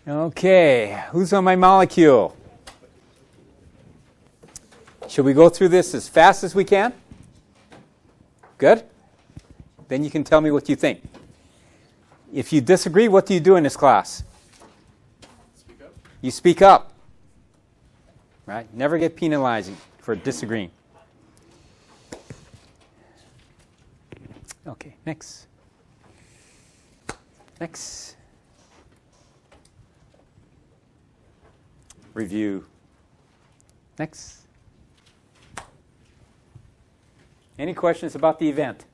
Okay, who's on my molecule? Should we go through this as fast as we can? Good? Then you can tell me what you think. If you disagree, what do you do in this class? Speak up. You speak up. Right? Never get penalized for disagreeing. Okay, next. Next. Review. Next. Any questions about the event?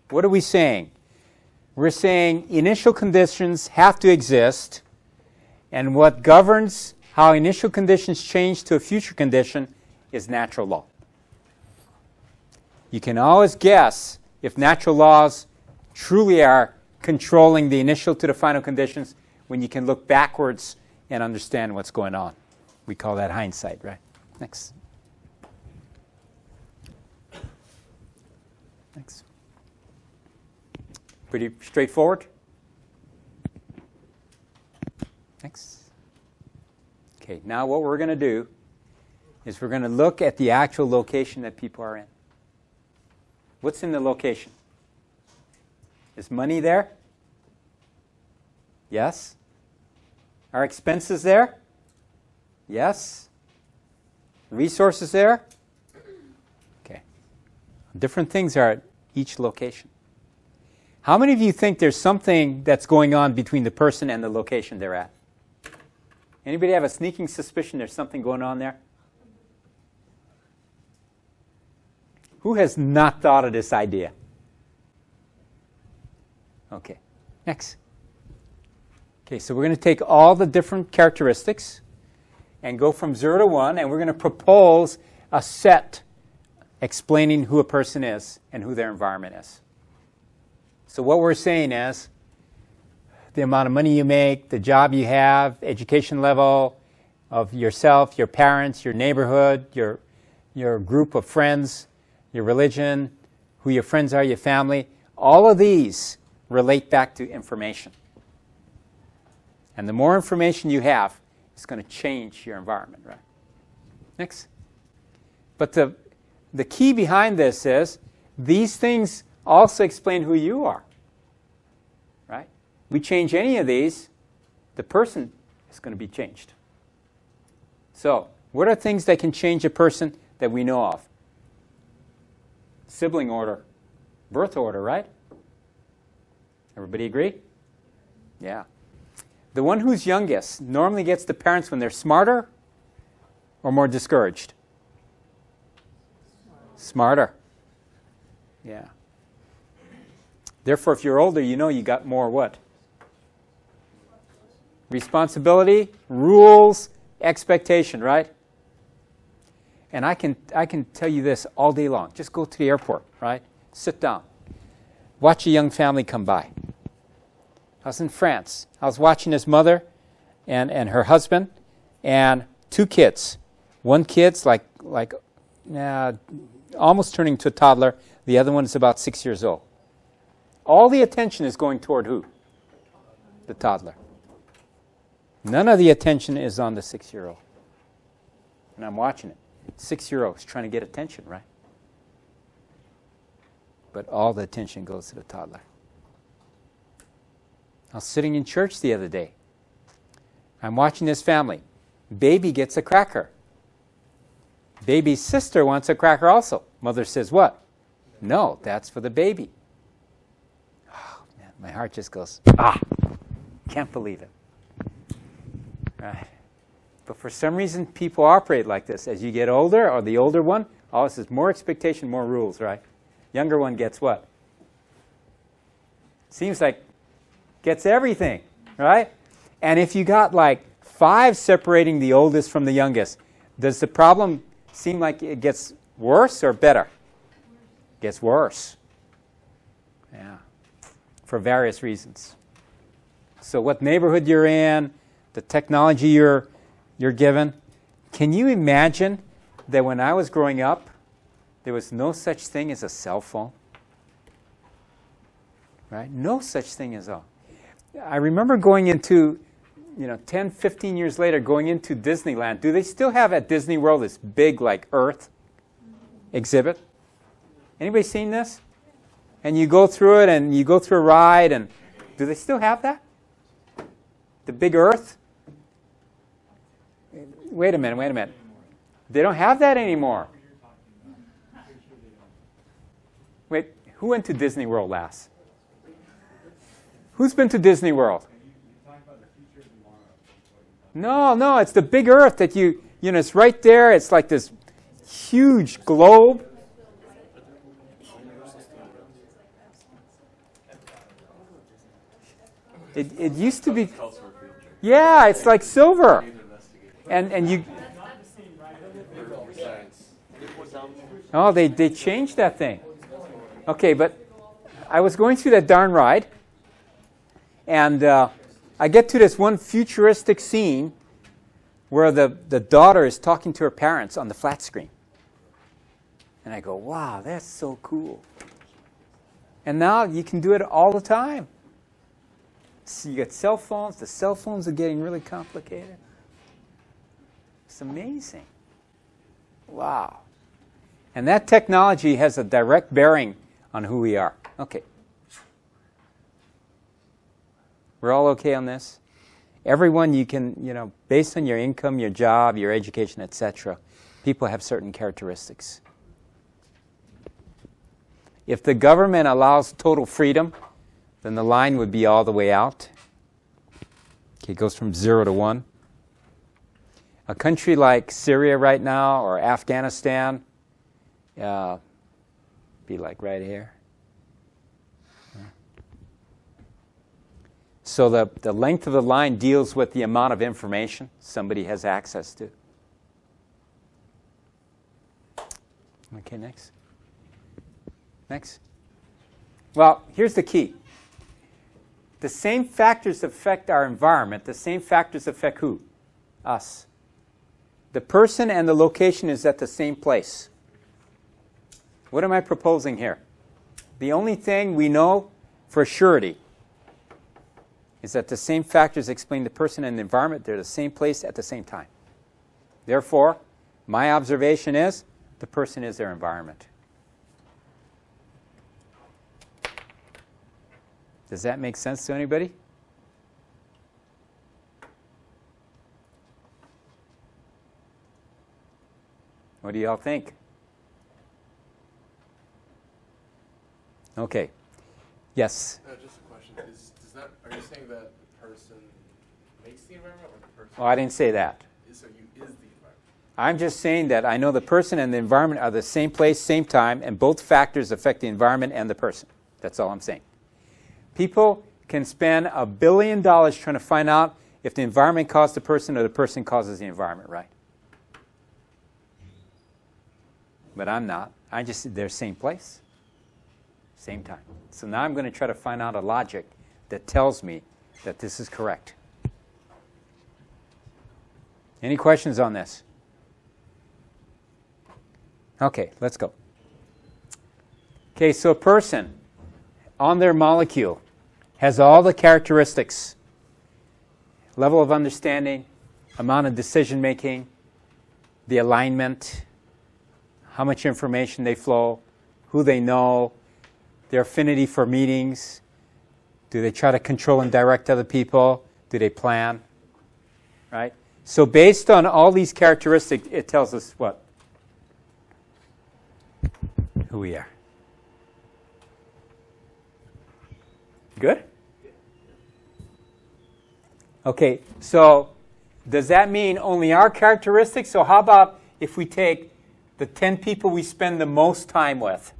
What are we saying? We're saying initial conditions have to exist, and what governs how initial conditions change to a future condition is natural law. You can always guess if natural laws truly are controlling the initial to the final conditions when you can look backwards and understand what's going on. We call that hindsight, right? Next. Next. Pretty straightforward. Next. Okay, now what we're going to do is we're going to look at the actual location that people are in. What's in the location? Is money there? Yes. Are expenses there? Yes. Resources there? Okay. Different things are at each location. How many of you think there's something that's going on between the person and the location they're at? Anybody have a sneaking suspicion there's something going on there? Who has not thought of this idea? Okay, next. Okay, so we're going to take all the different characteristics and go from 0 to 1, and we're going to propose a set explaining who a person is and who their environment is. So what we're saying is the amount of money you make, the job you have, education level of yourself, your parents, your neighborhood, your group of friends, your religion, who your friends are, your family. All of these relate back to information. And the more information you have, it's going to change your environment, right? Next. But the key behind this is these things also explain who you are, right? We change any of these, the person is going to be changed. So, what are things that can change a person that we know of? Sibling order, birth order, right? Everybody agree? Yeah. The one who's youngest normally gets the parents when they're smarter or more discouraged? Smarter. Yeah. Therefore, if you're older, you know you got more what? Responsibility, rules, expectation, right? And I can tell you this all day long. Just go to the airport, right? Sit down. Watch a young family come by. I was in France. I was watching his mother and her husband and 2 kids. One kid's like almost turning to a toddler. The other one is about 6 years old. All the attention is going toward who? The toddler. None of the attention is on the 6-year-old. And I'm watching it. 6-year-old is trying to get attention, right? But all the attention goes to the toddler. I was sitting in church the other day. I'm watching this family. Baby gets a cracker. Baby's sister wants a cracker also. Mother says, what? No, that's for the baby. Oh, man, my heart just goes, can't believe it. Right. But for some reason, people operate like this. As you get older, or the older one, always is more expectation, more rules, right? Younger one gets what? Seems like gets everything, right? And if you got like 5 separating the oldest from the youngest, does the problem seem like it gets worse or better? Gets worse. Yeah. For various reasons. So what neighborhood you're in, the technology you're given. Can you imagine that when I was growing up, there was no such thing as a cell phone? Right? No such thing as a. I remember going into 10, 15 years later going into Disneyland, do they still have at Disney World this big like Earth exhibit? Anybody seen this? And you go through it and you go through a ride, and do they still have that? The big Earth? Wait a minute. They don't have that anymore. Wait, who went to Disney World last? Who's been to Disney World? No, it's the big Earth that it's right there. It's like this huge globe. It used to be, yeah, it's like silver. And you, oh, they changed that thing. Okay, but I was going through that darn ride, and I get to this one futuristic scene where the daughter is talking to her parents on the flat screen. And I go, wow, that's so cool. And now you can do it all the time. So you got cell phones. The cell phones are getting really complicated. It's amazing. Wow. And that technology has a direct bearing on who we are. Okay. We're all okay on this? Everyone you can, based on your income, your job, your education, etc., people have certain characteristics. If the government allows total freedom, then the line would be all the way out. Okay, it goes from 0 to 1. A country like Syria right now or Afghanistan, be like right here. So the length of the line deals with the amount of information somebody has access to. Okay, next. Next. Well, here's the key. The same factors affect our environment. The same factors affect who? Us. The person and the location is at the same place. What am I proposing here? The only thing we know for surety is that the same factors explain the person and the environment. They're the same place at the same time. Therefore, my observation is the person is their environment. Does that make sense to anybody? What do y'all think? Okay. Yes? Just a question. Are you saying that the person makes the environment or the person? Oh, I didn't say that. So you is the environment? I'm just saying that I know the person and the environment are the same place, same time, and both factors affect the environment and the person. That's all I'm saying. People can spend $1 billion trying to find out if the environment caused the person or the person causes the environment, right? But I'm not. They're same place, same time. So now I'm going to try to find out a logic that tells me that this is correct. Any questions on this? Okay, let's go. Okay, so a person on their molecule has all the characteristics: level of understanding, amount of decision making, the alignment, how much information they flow, who they know, their affinity for meetings. Do they try to control and direct other people? Do they plan? Right? So based on all these characteristics, it tells us what? Who we are. Good? Okay, so does that mean only our characteristics? So how about if we take the 10 people we spend the most time with?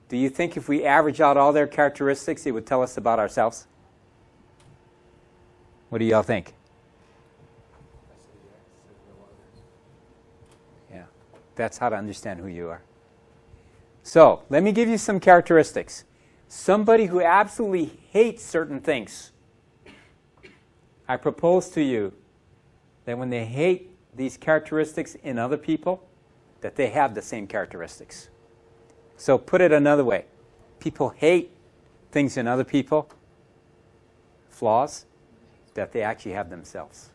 Do you think if we average out all their characteristics, it would tell us about ourselves? What do y'all think? Yeah, that's how to understand who you are. So let me give you some characteristics. Somebody who absolutely hates certain things. I propose to you that when they hate these characteristics in other people, that they have the same characteristics. So put it another way. People hate things in other people, flaws, that they actually have themselves.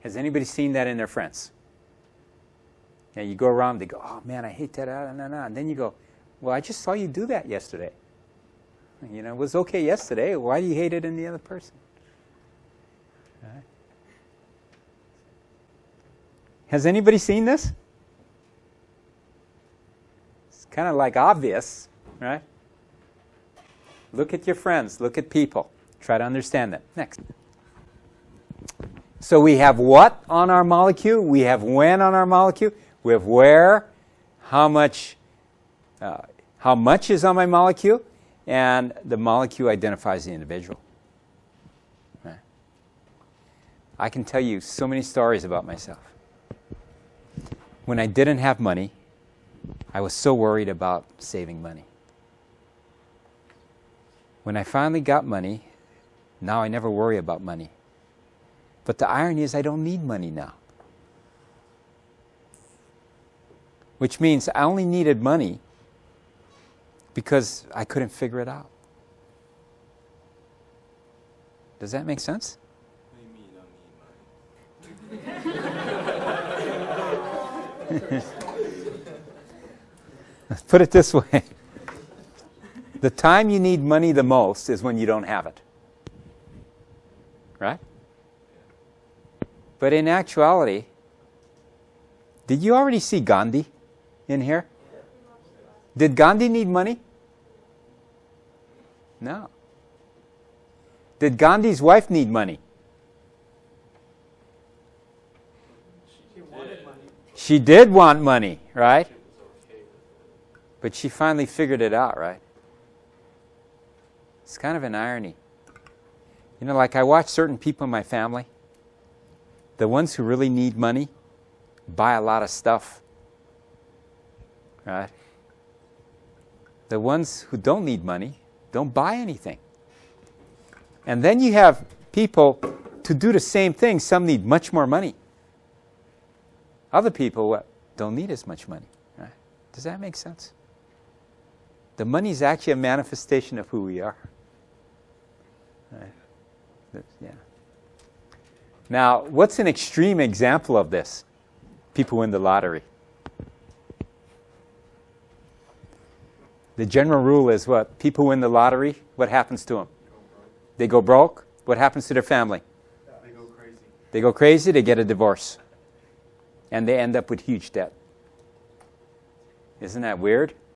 Has anybody seen that in their friends? And you go around, they go, oh man, I hate that, and then you go, well, I just saw you do that yesterday. You know, it was okay yesterday. Why do you hate it in the other person? Right? Has anybody seen this? It's kind of like obvious, right? Look at your friends. Look at people. Try to understand them. Next. So we have what on our molecule? We have when on our molecule? We have where, how much is on my molecule, and the molecule identifies the individual. Right. I can tell you so many stories about myself. When I didn't have money, I was so worried about saving money. When I finally got money, now I never worry about money. But the irony is I don't need money now. Which means I only needed money because I couldn't figure it out. Does that make sense? What do you mean you don't need money? Let's put it this way. The time you need money the most is when you don't have it. Right? But in actuality, did you already see Gandhi in here? Did Gandhi need money? No. Did Gandhi's wife need money? She did want money, right? But she finally figured it out, right? It's kind of an irony. You know, like I watch certain people in my family, the ones who really need money buy a lot of stuff, right? The ones who don't need money don't buy anything. And then you have people to do the same thing. Some need much more money. Other people don't need as much money. Right? Does that make sense? The money is actually a manifestation of who we are. Right? Yeah. Now, what's an extreme example of this? People win the lottery. The general rule is what? People win the lottery, what happens to them? They go broke. What happens to their family? They go crazy. They go crazy, they get a divorce. And they end up with huge debt. Isn't that weird?